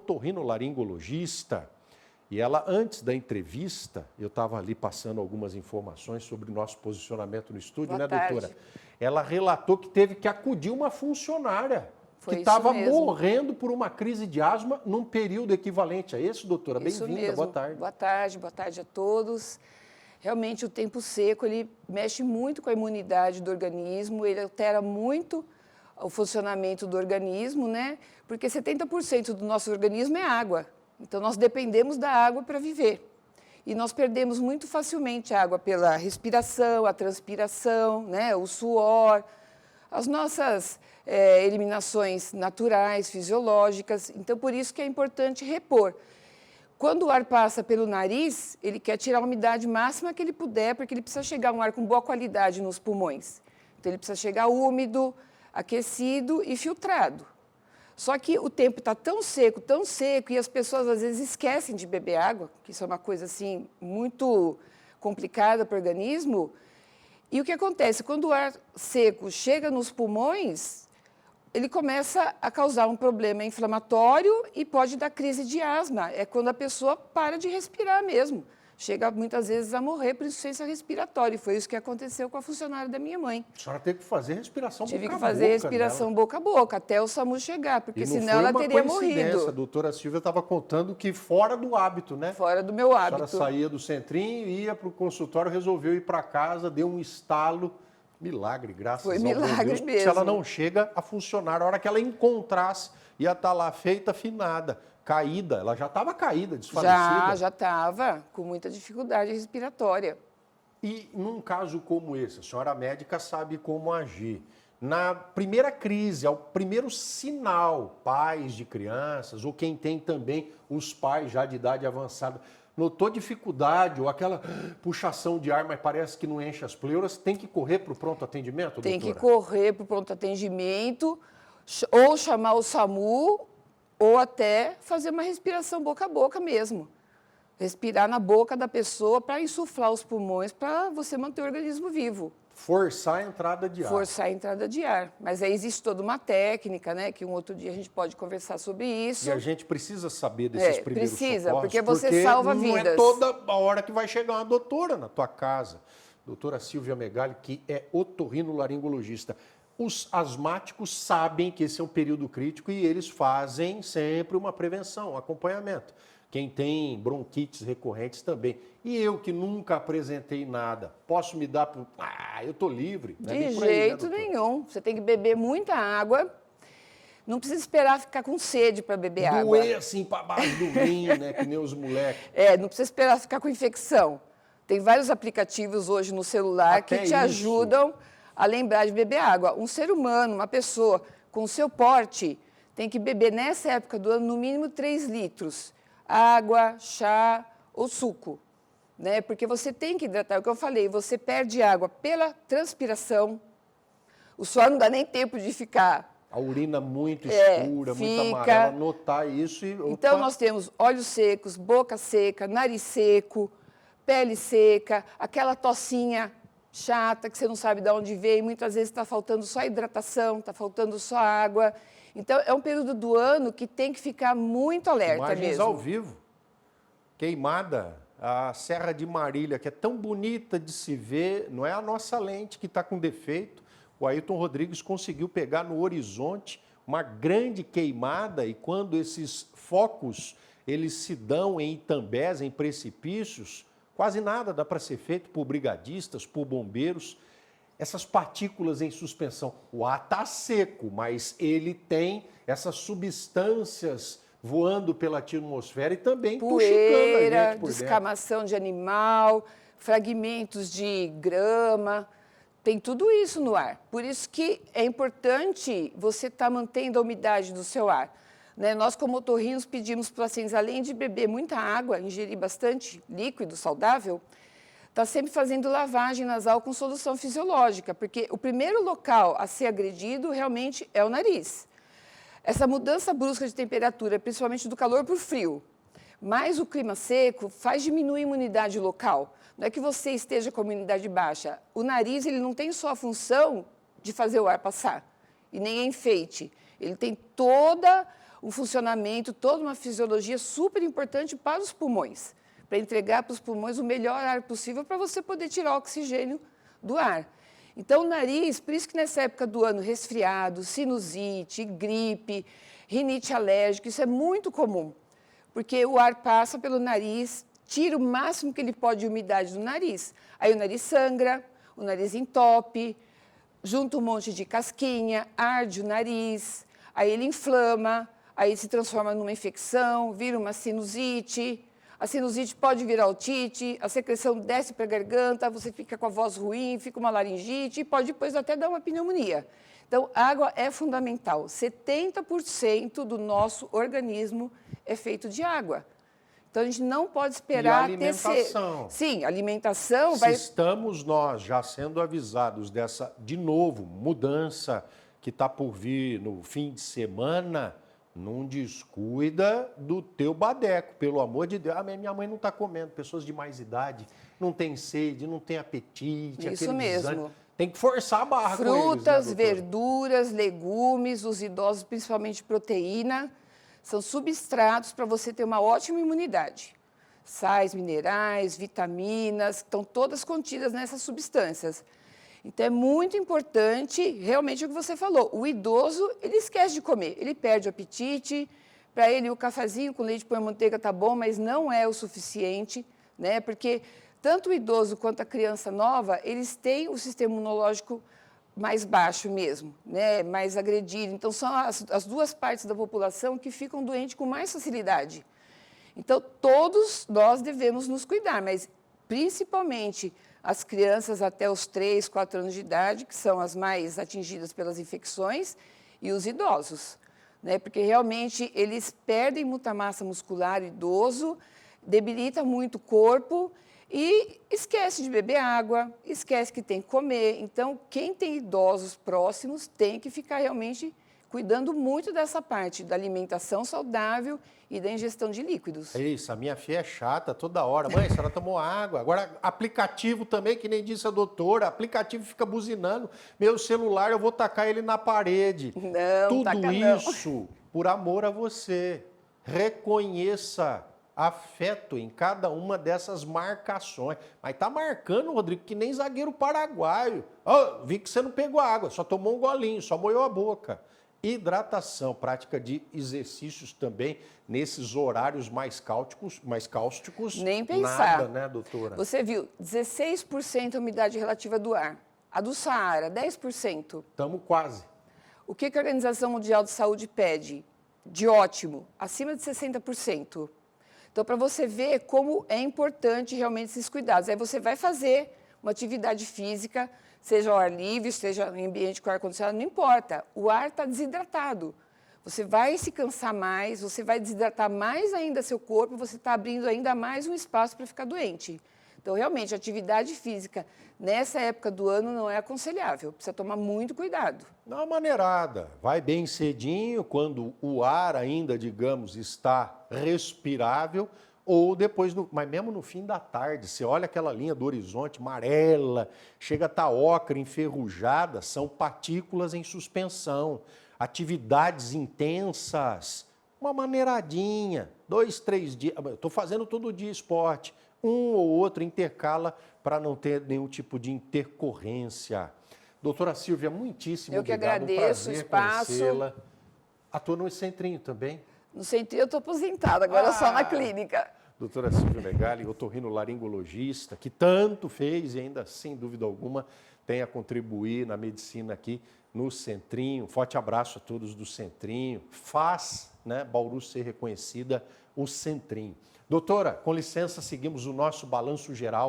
otorrinolaringologista. E ela, antes da entrevista, eu estava ali passando algumas informações sobre o nosso posicionamento no estúdio, Boa né, doutora? tarde. Ela relatou que teve que acudir uma funcionária Foi que isso estava mesmo. morrendo por uma crise de asma num período equivalente a esse, doutora. Isso Bem-vinda, mesmo. boa tarde. Boa tarde a todos. Realmente o tempo seco, ele mexe muito com a imunidade do organismo, ele altera muito o funcionamento do organismo, né? Porque 70% do nosso organismo é água. Então nós dependemos da água para viver. E nós perdemos muito facilmente a água pela respiração, a transpiração, né? O suor, as nossas eliminações naturais, fisiológicas. Então por isso que é importante repor. Quando o ar passa pelo nariz, ele quer tirar a umidade máxima que ele puder, porque ele precisa chegar um ar com boa qualidade nos pulmões. Então, ele precisa chegar úmido, aquecido e filtrado. Só que o tempo está tão seco, e as pessoas às vezes esquecem de beber água, que isso é uma coisa assim muito complicada para o organismo. E o que acontece? Quando o ar seco chega nos pulmões, ele começa a causar um problema inflamatório e pode dar crise de asma. É quando a pessoa para de respirar mesmo. Chega muitas vezes a morrer por insuficiência respiratória. E foi isso que aconteceu com a funcionária da minha mãe. A senhora teve que fazer respiração boca a boca. Tive que fazer respiração boca a boca, até o SAMU chegar, porque senão ela teria morrido. A doutora Silvia estava contando que fora do hábito, né? Fora do meu hábito. A senhora saía do centrinho, ia para o consultório, resolveu ir para casa, deu um estalo. Milagre, graças ao Deus. Mesmo. Se ela não chega a funcionar, a hora que ela encontrasse, ia estar lá feita, afinada, caída. Ela já estava caída, desfalecida. Já estava, com muita dificuldade respiratória. E num caso como esse, a senhora médica sabe como agir. Na primeira crise, ao primeiro sinal, pais de crianças, ou quem tem também os pais já de idade avançada, notou dificuldade ou aquela puxação de ar, mas parece que não enche as pleuras, tem que correr para o pronto atendimento, doutora? Tem que correr para o pronto atendimento, ou chamar o SAMU, ou até fazer uma respiração boca a boca mesmo. Respirar na boca da pessoa para insuflar os pulmões, para você manter o organismo vivo. Forçar a entrada de ar. Forçar a entrada de ar. Mas aí existe toda uma técnica, né? Que um outro dia a gente pode conversar sobre isso. E a gente precisa saber desses primeiros precisa, socorros. porque você salva vidas. Não é toda a hora que vai chegar uma doutora na tua casa. Doutora Silvia Megali, que é otorrinolaringologista. Os asmáticos sabem que esse é um período crítico e eles fazem sempre uma prevenção, um acompanhamento. Quem tem bronquites recorrentes também. E eu que nunca apresentei nada, posso me dar... eu estou livre. De jeito nenhum. Você tem que beber muita água. Não precisa esperar ficar com sede para beber água. Doer assim para baixo do rim, né? Que nem os moleques. Não precisa esperar ficar com infecção. Tem vários aplicativos hoje no celular que te ajudam a lembrar de beber água. Um ser humano, uma pessoa com o seu porte, tem que beber nessa época do ano no mínimo 3 litros. Água, chá ou suco, né? Porque você tem que hidratar, é o que eu falei, você perde água pela transpiração, o suor não dá nem tempo de ficar. A urina muito escura, muito amarela, notar isso e... Então nós temos olhos secos, boca seca, nariz seco, pele seca, aquela tossinha chata que você não sabe de onde veio, muitas vezes está faltando só hidratação, está faltando só água. Então, é um período do ano que tem que ficar muito alerta Imagens mesmo. ao vivo. Queimada. A Serra de Marília, que é tão bonita de se ver, não é a nossa lente que está com defeito. O Ailton Rodrigues conseguiu pegar no horizonte uma grande queimada e quando esses focos eles se dão em itambés, em precipícios, quase nada dá para ser feito por brigadistas, por bombeiros. Essas partículas em suspensão, o ar está seco, mas ele tem essas substâncias voando pela atmosfera e também poeira, a gente por descamação de animal, fragmentos de grama, tem tudo isso no ar. Por isso que é importante você estar mantendo a umidade do seu ar. Né? Nós, como otorrinos, pedimos para os pacientes, além de beber muita água, ingerir bastante líquido saudável, está sempre fazendo lavagem nasal com solução fisiológica, porque o primeiro local a ser agredido realmente é o nariz. Essa mudança brusca de temperatura, principalmente do calor para o frio, mas o clima seco faz diminuir a imunidade local. Não é que você esteja com a imunidade baixa. O nariz ele não tem só a função de fazer o ar passar, e nem é enfeite. Ele tem toda um funcionamento, toda uma fisiologia super importante para os pulmões, para entregar para os pulmões o melhor ar possível para você poder tirar o oxigênio do ar. Então, o nariz, por isso que nessa época do ano, resfriado, sinusite, gripe, rinite alérgica, isso é muito comum, porque o ar passa pelo nariz, tira o máximo que ele pode de umidade do nariz. Aí o nariz sangra, o nariz entope, junta um monte de casquinha, arde o nariz, aí ele inflama, aí se transforma numa infecção, vira uma sinusite. A sinusite pode virar otite, a secreção desce para a garganta, você fica com a voz ruim, fica uma laringite e pode depois até dar uma pneumonia. Então, água é fundamental. 70% do nosso organismo é feito de água. Então, a gente não pode esperar ter... E alimentação. Sim, alimentação vai... Se estamos nós já sendo avisados dessa, de novo, mudança que está por vir no fim de semana... Não descuida do teu badeco, pelo amor de Deus. Minha mãe não está comendo, pessoas de mais idade, não tem sede, não tem apetite. Isso mesmo. Desânimo. Tem que forçar a barra Frutas, com eles, né, verduras, legumes, os idosos, principalmente proteína, são substratos para você ter uma ótima imunidade. Sais minerais, vitaminas, estão todas contidas nessas substâncias. Então, é muito importante, realmente, o que você falou. O idoso, ele esquece de comer, ele perde o apetite. Para ele, o cafezinho com leite e manteiga tá bom, mas não é o suficiente, né? Porque tanto o idoso quanto a criança nova, eles têm o sistema imunológico mais baixo mesmo, né? Mais agredido. Então, são as duas partes da população que ficam doentes com mais facilidade. Então, todos nós devemos nos cuidar, mas principalmente... as crianças até os 3, 4 anos de idade, que são as mais atingidas pelas infecções, e os idosos, né? Porque realmente eles perdem muita massa muscular, idoso, debilita muito o corpo e esquece de beber água, esquece que tem que comer. Então, quem tem idosos próximos tem que ficar realmente cuidando muito dessa parte da alimentação saudável e da ingestão de líquidos. É isso, a minha filha é chata toda hora. Mãe, a senhora tomou água. Agora, aplicativo também, que nem disse a doutora, aplicativo fica buzinando. Meu celular, eu vou tacar ele na parede. Não, tudo taca isso não. Por amor a você. Reconheça afeto em cada uma dessas marcações. Mas tá marcando, Rodrigo, que nem zagueiro paraguaio. Oh, vi que você não pegou água, só tomou um golinho, só molhou a boca. Hidratação, prática de exercícios também nesses horários mais cáusticos. Nem pensar. Nada, né, doutora? Você viu, 16% a umidade relativa do ar. A do Saara, 10%. Estamos quase. O que a Organização Mundial de Saúde pede? De ótimo, acima de 60%. Então, para você ver como é importante realmente esses cuidados. Aí você vai fazer uma atividade física, seja ao ar livre, seja em ambiente com ar-condicionado, não importa. O ar está desidratado. Você vai se cansar mais, você vai desidratar mais ainda seu corpo, você está abrindo ainda mais um espaço para ficar doente. Então, realmente, a atividade física nessa época do ano não é aconselhável. Precisa tomar muito cuidado. Dá uma maneirada. Vai bem cedinho, quando o ar ainda, digamos, está respirável, ou depois, mas mesmo no fim da tarde, você olha aquela linha do horizonte amarela, chega a estar ocre, enferrujada, são partículas em suspensão, atividades intensas, uma maneiradinha, 2, 3 dias, estou fazendo todo dia esporte, um ou outro intercala para não ter nenhum tipo de intercorrência. Doutora Silvia, muitíssimo obrigado. Eu que agradeço o espaço. Atua no Centrinho também? No Centrinho eu estou aposentada, agora só na clínica. Doutora Silvia Megali, otorrinolaringologista, que tanto fez e ainda, sem dúvida alguma, tem a contribuir na medicina aqui no Centrinho. Forte abraço a todos do Centrinho. Faz, né, Bauru ser reconhecida o Centrinho. Doutora, com licença, seguimos o nosso balanço geral